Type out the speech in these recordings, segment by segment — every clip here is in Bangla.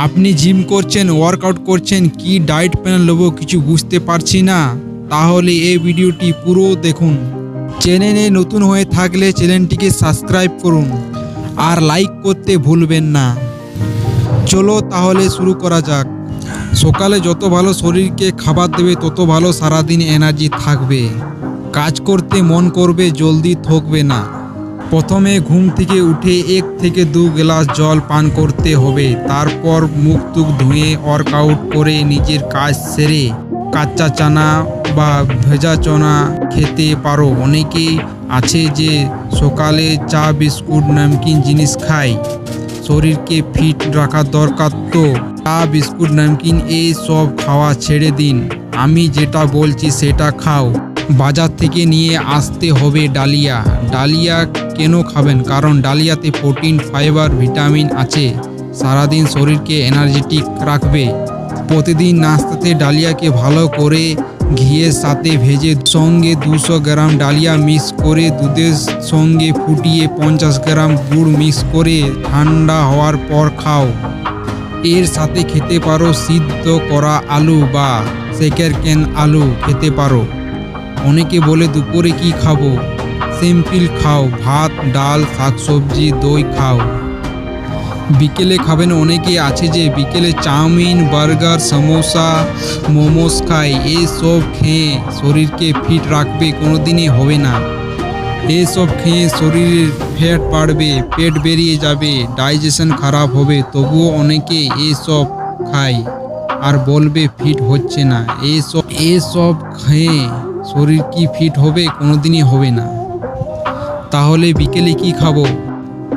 আপনি জিম করছেন, ওয়ার্কআউট করছেন, কি ডায়েট প্ল্যান নেবো কিছু বুঝতে পারছি না, তাহলে এই ভিডিওটি পুরো দেখুন। চ্যানেলে নতুন হয়ে থাকলে চ্যানেলটিকে সাবস্ক্রাইব করুন আর লাইক করতে ভুলবেন না। চলো তাহলে শুরু করা যাক। সকালে যত ভালো শরীরকে খাবার দেবে তত ভালো সারাদিন এনার্জি থাকবে, কাজ করতে মন করবে, জলদি থকবে না। প্রথমে ঘুম থেকে উঠে 1 থেকে 2 গ্লাস জল পান করতে হবে। তারপর মুখ টুক ধুয়ে ওয়ার্কআউট করে নিজের কাজ সেরে কাঁচা চানা বা ভেজা চনা খেতে পারো। অনেকেই আছে যে সকালে চা বিস্কুট নামকিন জিনিস খায়। শরীরকে ফিট রাখা দরকার, তো চা বিস্কুট নামকিন এই সব খাওয়া ছেড়ে দিন। আমি যেটা বলছি সেটা খাও। বাজার থেকে নিয়ে আসতে হবে ডালিয়া। ডালিয়া কেন খাবেন? কারণ ডালিয়াতে প্রোটিন, ফাইবার, ভিটামিন আছে, সারাদিন শরীরকে এনার্জেটিক রাখবে। প্রতিদিন নাস্তাতে ডালিয়াকে ভালো করে ঘিয়ের সাথে ভেজে সঙ্গে 200 গ্রাম ডালিয়া মিক্স করে দুধের সঙ্গে ফুটিয়ে 50 গ্রাম গুড় মিক্স করে ঠান্ডা হওয়ার পর খাও। এর সাথে খেতে পারো সিদ্ধ করা আলু বা সেকেরকেন আলু খেতে পারো। অনেকে বলে দুপুরে কি খাবো? সিম্পল খাও, ভাত, ডাল, শাকসবজি, দই খাও। বিকেলে খাবেন, অনেকে আছে যে বিকেলে চাউমিন, বার্গার, সমোসা, মোমোস খায়। এইসব খেয়ে শরীরকে ফিট রাখবে কোনোদিনই হবে না। এইসব খেয়ে শরীরের ফ্যাট বাড়বে, পেট বেরিয়ে যাবে, ডাইজেশন খারাপ হবে। তবুও অনেকে এইসব খায় আর বলবে ফিট হচ্ছে না। এইসব খেয়ে শরীর কি ফিট হবে? কোনোদিনই হবে না। তাহলে বিকেলে কি খাবো?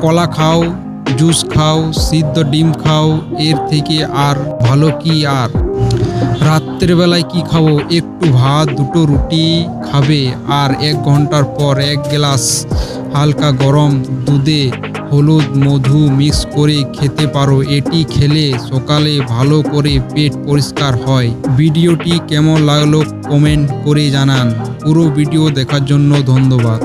কলা খাও, জুস খাও, সিদ্ধ ডিম খাও, এর থেকে আর ভালো কি? আর রাত্রের বেলায় কি খাবো? একটু ভাত, 2টো রুটি খাবে আর 1 ঘন্টার পর 1 গ্লাস হালকা গরম দুধে হলুদ মধু মিক্স করে খেতে পারো। এটি খেলে সকালে ভালো করে পেট পরিষ্কার হয়। ভিডিওটি কেমন লাগলো কমেন্ট করে জানান। পুরো ভিডিও দেখার জন্য ধন্যবাদ।